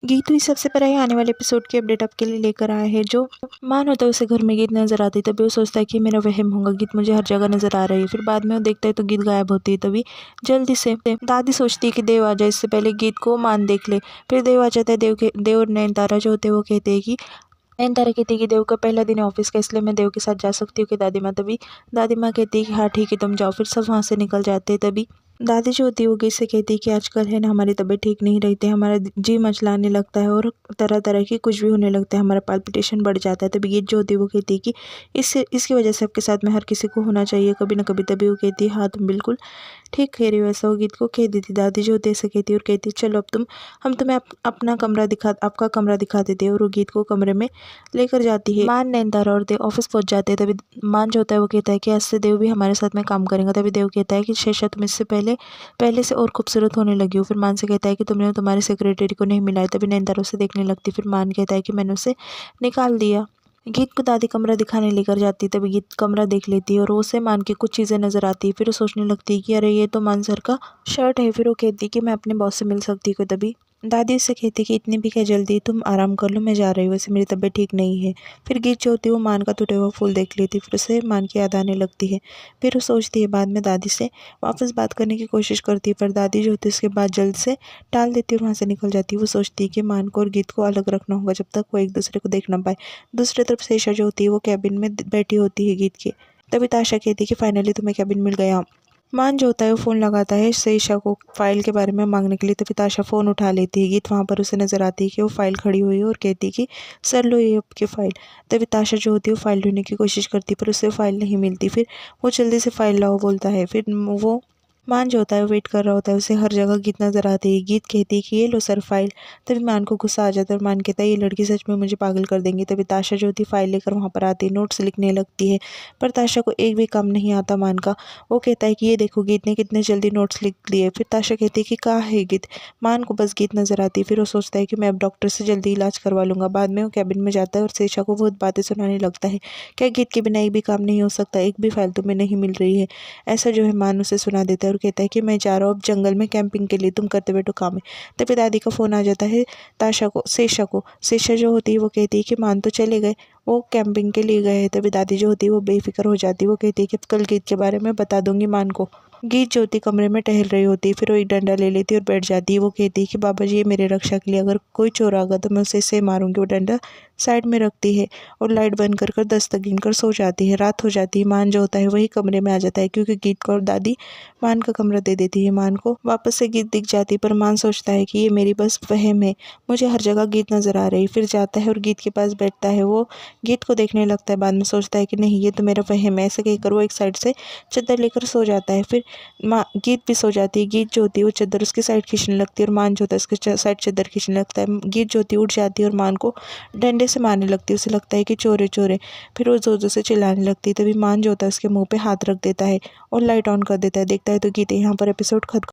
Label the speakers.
Speaker 1: गीत हुई सबसे पहले आने वाले एपिसोड की अपडेट आपके लिए लेकर आया है। जो मान होता है उसे घर में गीत नजर आती है, तभी वो सोचता है कि मेरा वहम होगा, गीत मुझे हर जगह नजर आ रही है। फिर बाद में वो देखता है तो गीत गायब होती है। तभी जल्दी से दादी सोचती है कि देव आ जाए, इससे पहले गीत को मान देख ले। फिर देव आ जाता है। देव और नयनतारा जो होते हैं वो कहते हैं कि नयनतारा कहती है कि देव का पहला दिन है ऑफिस का, इसलिए मैं देव के साथ जा सकती हूँ कि दादी माँ। तभी दादी माँ कहती है कि हाँ ठीक है तुम जाओ। फिर सब वहाँ से निकल जाते हैं। तभी दादी जो होती है वो गीत से कहती है कि आजकल है ना हमारी तबीयत ठीक नहीं रहती, हमारा जी मचलाने लगता है और तरह तरह की कुछ भी होने लगता है, हमारा पाल्पिटेशन बढ़ जाता है। तभी गीत जो होती है वो कहती है कि इसकी वजह से आपके साथ में हर किसी को होना चाहिए कभी ना कभी। तभी वो कहती है हाँ तुम बिल्कुल ठीक कह रही हो। ऐसा वो गीत को कह देती। दादी जो होती है ऐसे कहती है और कहती है चलो अब हम तुम्हें आपका कमरा दिखा देते हैं। और वो गीत को कमरे में लेकर जाती है। मान नैनतारा और देव ऑफिस पहुंच जाते हैं। तभी मान जो होता है वो कहता है कि आज से देव भी हमारे साथ में काम करेगा। तभी देव कहता है कि शेषा तुम इससे पहले से और खूबसूरत होने लगी हो। फिर मान से कहता है कि तुमने तुम्हारे सेक्रेटरी को नहीं मिलाया। तभी नैनतारा उसे देखने लगती। फिर मान कहता है कि मैंने उसे निकाल दिया। गीत को दादी कमरा दिखाने लेकर जाती। तभी गीत कमरा देख लेती है और उसे मान की कुछ चीज़ें नजर आती है। फिर वो सोचने लगती है कि अरे ये तो मान सर का शर्ट है। फिर वो कहती है कि मैं अपने बॉस से मिल सकती हूँ। तभी दादी उससे कहती है कि इतनी भी क्या जल्दी, तुम आराम कर लो, मैं जा रही हूँ, वैसे मेरी तबीयत ठीक नहीं है। फिर गीत जो होती है वो मान का टूटा हुआ फूल देख लेती। फिर उसे मान की याद आने लगती है। फिर वो सोचती है बाद में दादी से वापस बात करने की कोशिश करती है, पर दादी जो होती है उसके बाद जल्द से टाल देती है और वहाँ से निकल जाती है। वो सोचती है कि मान को और गीत को अलग रखना होगा जब तक वो एक दूसरे को देख ना पाए। दूसरी तरफ शेषा जो होती है वो कैबिन में बैठी होती है गीत के। तभी ताशा कहती है कि फाइनली तुम्हें कैबिन मिल गया। मान जो होता है वो फ़ोन लगाता है शेषा को फाइल के बारे में मांगने के लिए। तभी ताशा फ़ोन उठा लेती है। गीत वहाँ पर उसे नजर आती है कि वो फाइल खड़ी हुई है और कहती है कि सर लो ये आपकी फ़ाइल। तभी ताशा जो होती है वो फाइल ढूंढने की कोशिश करती है पर उसे फाइल नहीं मिलती। फिर वो जल्दी से फाइल लाओ बोलता है। फिर वो मान जो होता है वेट कर रहा होता है, उसे हर जगह गीत नजर आती है। गीत कहती है कि ये लो सर फाइल। तभी मान को गुस्सा आ जाता है और मान कहता है ये लड़की सच में मुझे पागल कर देंगी। तभी ताशा जो होती है फाइल लेकर वहाँ पर आती है, नोट्स लिखने लगती है, पर ताशा को एक भी काम नहीं आता मान का। वो कहता है कि ये देखो गीत ने कितने जल्दी नोट्स लिख लिए। फिर ताशा कहती है कि कहाँ है गीत। मान को बस गीत नजर आती है। फिर वो सोचता है कि मैं अब डॉक्टर से जल्दी इलाज करवा लूंगा। बाद में वो कैबिन में जाता है और शेषा को बहुत बातें सुनाने लगता है। क्या गीत के बिना एक भी काम नहीं हो सकता, एक भी फाइल तुम्हें नहीं मिल रही है, ऐसा जो है मान उसे सुना देता है और कहता है कि मैं जा रहा हूँ अब जंगल में कैंपिंग के लिए, तुम करते बैठो काम है। तभी दादी का फ़ोन आ जाता है शेषा जो होती है वो कहती है कि मान तो चले गए, वो कैंपिंग के लिए गए हैं। तभी दादी जो होती है वो बेफिक्र हो जाती है। वो कहती है कि कल गीत के बारे में बता दूंगी मान को। गीत जो होती कमरे में टहल रही होती है। फिर वो एक डंडा ले लेती है और बैठ जाती है। वो कहती है कि बाबा जी ये मेरे रक्षा के लिए, अगर कोई चोर आ गया तो मैं उसे इससे मारूंगी। वो डंडा साइड में रखती है और लाइट बंद कर दस्तक गिनकर सो जाती है। रात हो जाती है। मान जो होता है वही कमरे में आ जाता है क्योंकि गीत को और दादी मान का कमरा दे देती है। मान को वापस से गीत दिख जाती है पर मान सोचता है कि ये मेरी बस वहम है, मुझे हर जगह गीत नजर आ रही। फिर जाता है और गीत के पास बैठता है। वो गीत को देखने लगता है, बाद में सोचता है कि नहीं ये तो मेरा वहम है। ऐसे कहकर वो एक साइड से चादर लेकर सो जाता है। फिर गीत भी सो जाती है। गीत जो होती है वो चादर उसकी साइड खींचने लगती है और मान जो होता है उसके साइड चादर खींचने लगता है। गीत जो होती है उठ जाती है और मान को डंडे से मारने लगती है। उसे लगता है कि चोरे चोरे। फिर वो जोर जोर से चिल्लाने लगती है। तभी मान जो होता है उसके मुंह पे हाथ रख देता है और लाइट ऑन कर देता है। देखता है तो गीत यहाँ पर एपिसोड खत्म।